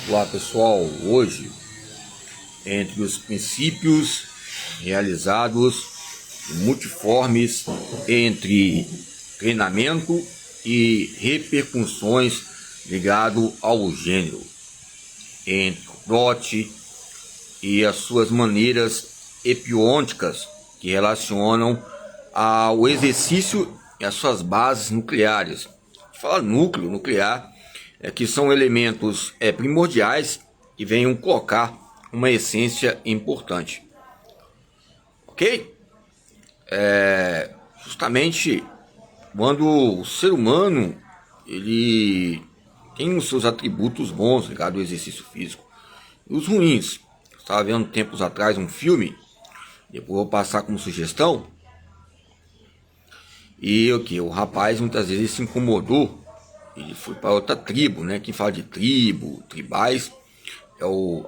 Olá pessoal, hoje, entre os princípios realizados multiformes entre treinamento e repercussões ligado ao gênero, entre o trote e as suas maneiras epiônicas que relacionam ao exercício e as suas bases nucleares. Fala núcleo nuclear, que são elementos primordiais que venham colocar uma essência importante. Ok? Justamente quando o ser humano ele tem os seus atributos bons ligados ao exercício físico e os ruins. Eu estava vendo tempos atrás um filme, depois vou passar como sugestão, e o rapaz muitas vezes se incomodou. Ele foi para outra tribo, né? Quem fala de tribo, tribais,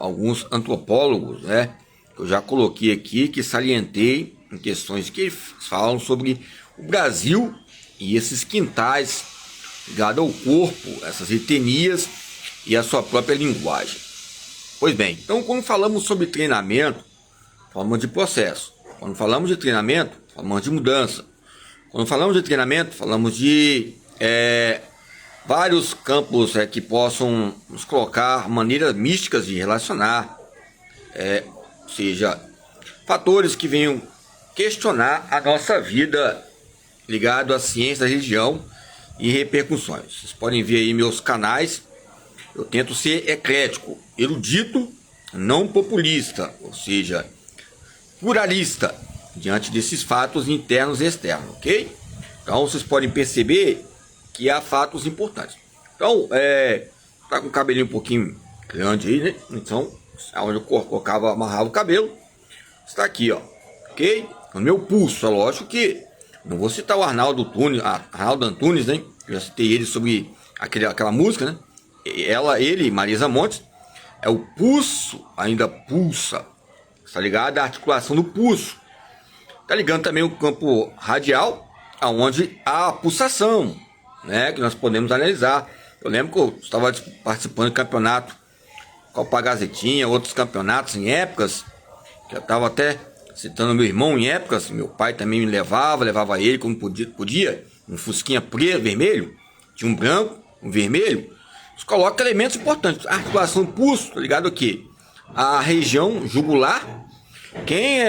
alguns antropólogos, né? Que eu já coloquei aqui, que salientei em questões que falam sobre o Brasil e esses quintais ligados ao corpo, essas etnias e a sua própria linguagem. Pois bem, então quando falamos sobre treinamento, falamos de processo. Quando falamos de treinamento, falamos de mudança. Quando falamos de treinamento, falamos de vários campos que possam nos colocar maneiras místicas de relacionar, ou seja, fatores que venham questionar a nossa vida ligado à ciência da religião e repercussões. Vocês podem ver aí meus canais. Eu tento ser eclético, erudito, não populista, ou seja, pluralista diante desses fatos internos e externos, ok? Então vocês podem perceber que há fatos importantes. Então, tá com o cabelinho um pouquinho grande aí, né? Então, onde eu colocava, amarrava o cabelo, está aqui, ó, ok? O meu pulso, é lógico que não vou citar o Arnaldo Antunes, né? Eu já citei ele sobre aquela música, né? Ele, Marisa Montes, o pulso ainda pulsa, está ligado à articulação do pulso. Tá ligando também o campo radial, aonde há a pulsação, né, que nós podemos analisar. Eu lembro que eu estava participando de campeonato Copa Gazetinha, outros campeonatos em épocas, que eu estava até citando meu irmão em épocas, meu pai também me levava ele como podia, um fusquinha preto, vermelho, tinha um branco, um vermelho. Isso coloca elementos importantes, a articulação do pulso, tá ligado aqui? A região jugular. Tem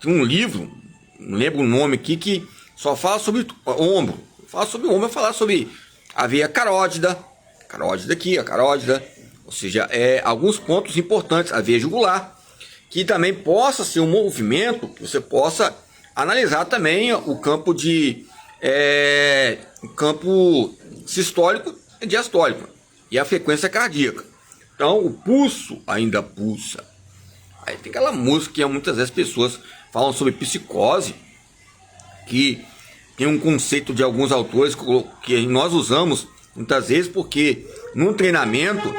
um livro, não lembro o nome aqui, que só fala sobre ombro. Falar sobre o ombro, falar sobre a veia carótida aqui, a carótida, ou seja, alguns pontos importantes, a veia jugular, que também possa ser um movimento que você possa analisar também o campo o campo sistólico e diastólico e a frequência cardíaca. Então o pulso ainda pulsa. Aí tem aquela música que muitas vezes as pessoas falam sobre psicose, que tem um conceito de alguns autores que nós usamos muitas vezes, porque no treinamento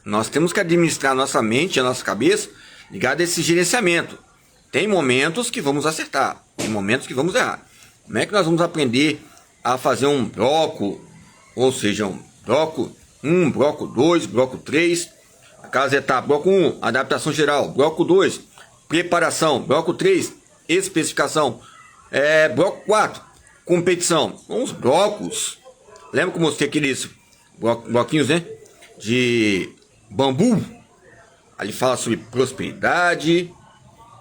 nós temos que administrar a nossa mente, a nossa cabeça ligada a esse gerenciamento. Tem momentos que vamos acertar, tem momentos que vamos errar. Como é que nós vamos aprender a fazer um bloco, ou seja, um bloco 1, bloco 2, bloco 3, aquelas etapas, bloco 1, adaptação geral, bloco 2, preparação, bloco 3, especificação, bloco 4, competição. Uns blocos, lembra que eu mostrei aqueles bloquinhos, né, de bambu? Ali fala sobre prosperidade,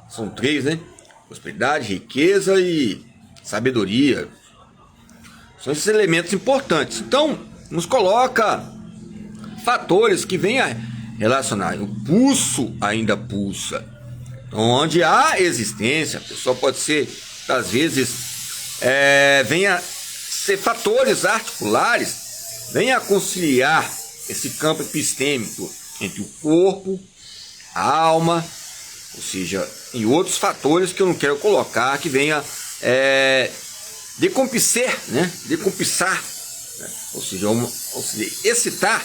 são 3, né, prosperidade, riqueza e sabedoria. São esses elementos importantes. Então, nos coloca fatores que venham a relacionar. O pulso ainda pulsa. Então, onde há existência, a pessoa pode ser, às vezes, venha ser fatores articulares, venha conciliar esse campo epistêmico entre o corpo, a alma, ou seja, e outros fatores que eu não quero colocar, que venha decompensar, né? Ou seja, excitar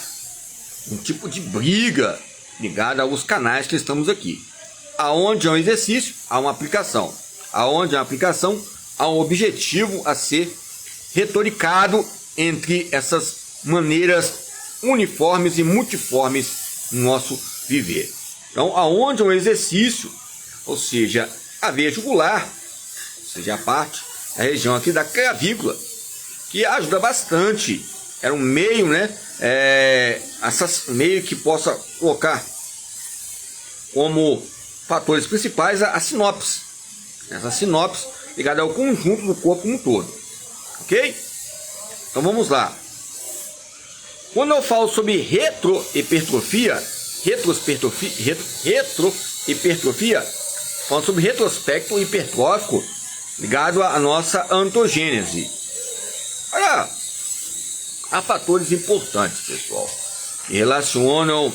um tipo de briga ligada aos canais que estamos aqui. Aonde há um exercício, há uma aplicação. Aonde há uma aplicação, há um objetivo a ser retoricado entre essas maneiras uniformes e multiformes no nosso viver. Então, aonde é um exercício, ou seja, a veia jugular, ou seja, a parte, a região aqui da clavícula, que ajuda bastante. Era um meio, né? Meio que possa colocar como fatores principais a sinopse. Essa sinopse ligada ao conjunto do corpo como um todo. Ok? Então vamos lá. Quando eu falo sobre retrohipertrofia, falando sobre retrospecto hipertrófico ligado à nossa antogênese. Olha, há fatores importantes, pessoal, que relacionam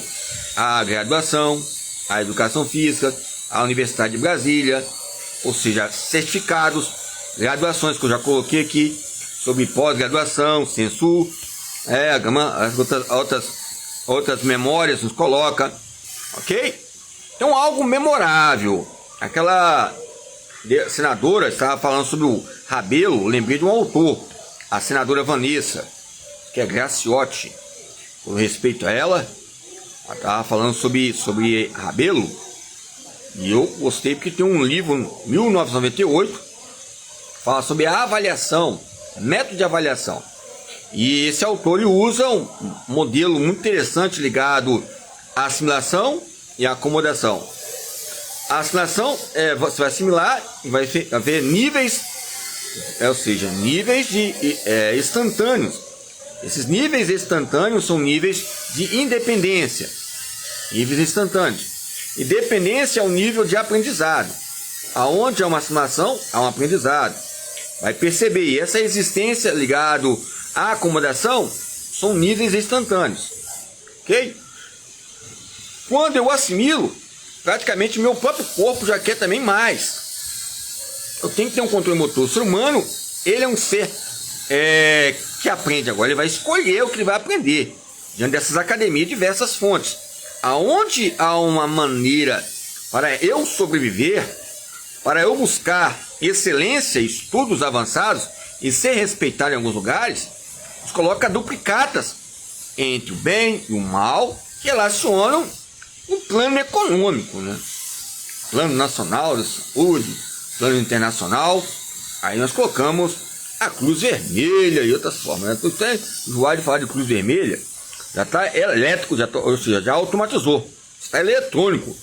a graduação, a educação física, a Universidade de Brasília, ou seja, certificados, graduações que eu já coloquei aqui, sobre pós-graduação, Censu, as outras memórias nos coloca, ok? Então algo memorável. Aquela senadora estava falando sobre o Rabelo, lembrei de um autor, a senadora Vanessa, que é Graciotti, com respeito a ela estava falando sobre Rabelo, e eu gostei porque tem um livro, 1998, fala sobre a avaliação, método de avaliação, e esse autor ele usa um modelo muito interessante ligado à assimilação e à acomodação. A assimilação, você vai assimilar e vai haver níveis, ou seja, níveis instantâneos. Esses níveis instantâneos são níveis de independência, níveis instantâneos. E dependência é o nível de aprendizado. Aonde há uma assimilação, há um aprendizado. Vai perceber, e essa existência ligado à acomodação são níveis instantâneos. Ok? Quando eu assimilo, praticamente meu próprio corpo já quer também mais. Eu tenho que ter um controle motor. O ser humano, ele é um ser que aprende. Agora ele vai escolher o que ele vai aprender diante dessas academias, diversas fontes. Aonde há uma maneira para eu sobreviver, para eu buscar excelência, estudos avançados e ser respeitado em alguns lugares, nos coloca duplicatas entre o bem e o mal, que relacionam o plano econômico, né? Plano nacional de saúde, plano internacional. Aí nós colocamos a Cruz Vermelha e outras formas, né? Até enjoado de falar de Cruz Vermelha, já está elétrico, ou seja, já automatizou, está eletrônico,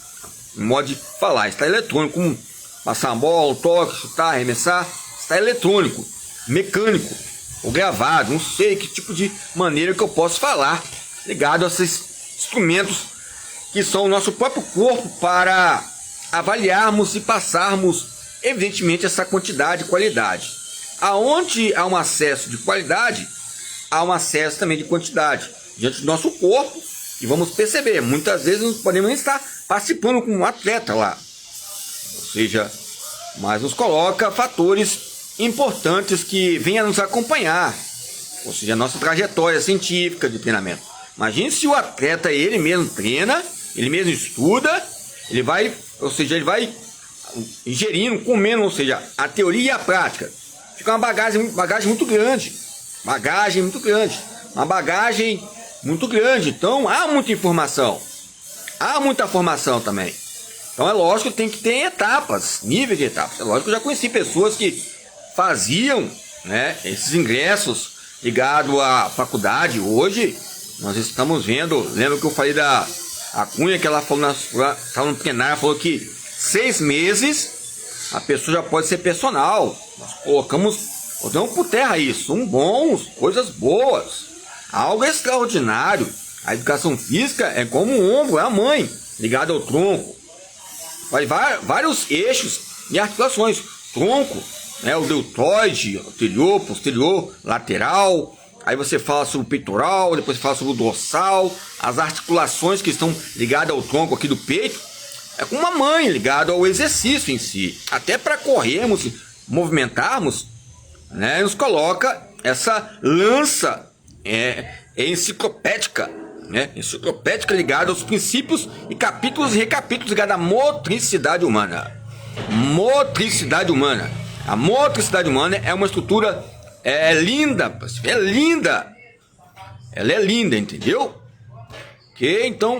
em modo de falar, está eletrônico, como passar uma bola, um toque, chutar, arremessar, está eletrônico, mecânico, ou gravado, não sei que tipo de maneira que eu posso falar, ligado a esses instrumentos que são o nosso próprio corpo para avaliarmos e passarmos, evidentemente, essa quantidade e qualidade. Aonde há um acesso de qualidade, há um acesso também de quantidade diante do nosso corpo, e vamos perceber, muitas vezes nós podemos estar participando com um atleta lá, ou seja, mas nos coloca fatores importantes que venham a nos acompanhar, ou seja, a nossa trajetória científica de treinamento. Imagine se o atleta, ele mesmo treina, ele mesmo estuda, ele vai ingerindo, comendo, ou seja, a teoria e a prática. Fica uma bagagem muito grande, uma bagagem muito grande. Então há muita informação, há muita formação também. Então é lógico que tem que ter etapas, níveis de etapas. É lógico que eu já conheci pessoas que faziam, né, esses ingressos ligados à faculdade. Hoje nós estamos vendo, lembra que eu falei da Cunha, que ela falou no plenário, falou que 6 meses a pessoa já pode ser personal. Nós colocamos por terra isso, são bons, coisas boas, algo extraordinário. A educação física é como um ombro, é a mãe, ligada ao tronco. Vai vários eixos e articulações, tronco, né, o deltoide, anterior, posterior, lateral. Aí você fala sobre o peitoral, depois fala sobre o dorsal, as articulações que estão ligadas ao tronco aqui do peito. É como uma mãe ligada ao exercício em si. Até para corrermos, movimentarmos, né, nos coloca essa lança enciclopédica, né, enciclopédica ligada aos princípios e capítulos e recapítulos ligados à motricidade humana. Motricidade humana. A motricidade humana é uma estrutura linda, ela é linda, entendeu? Que então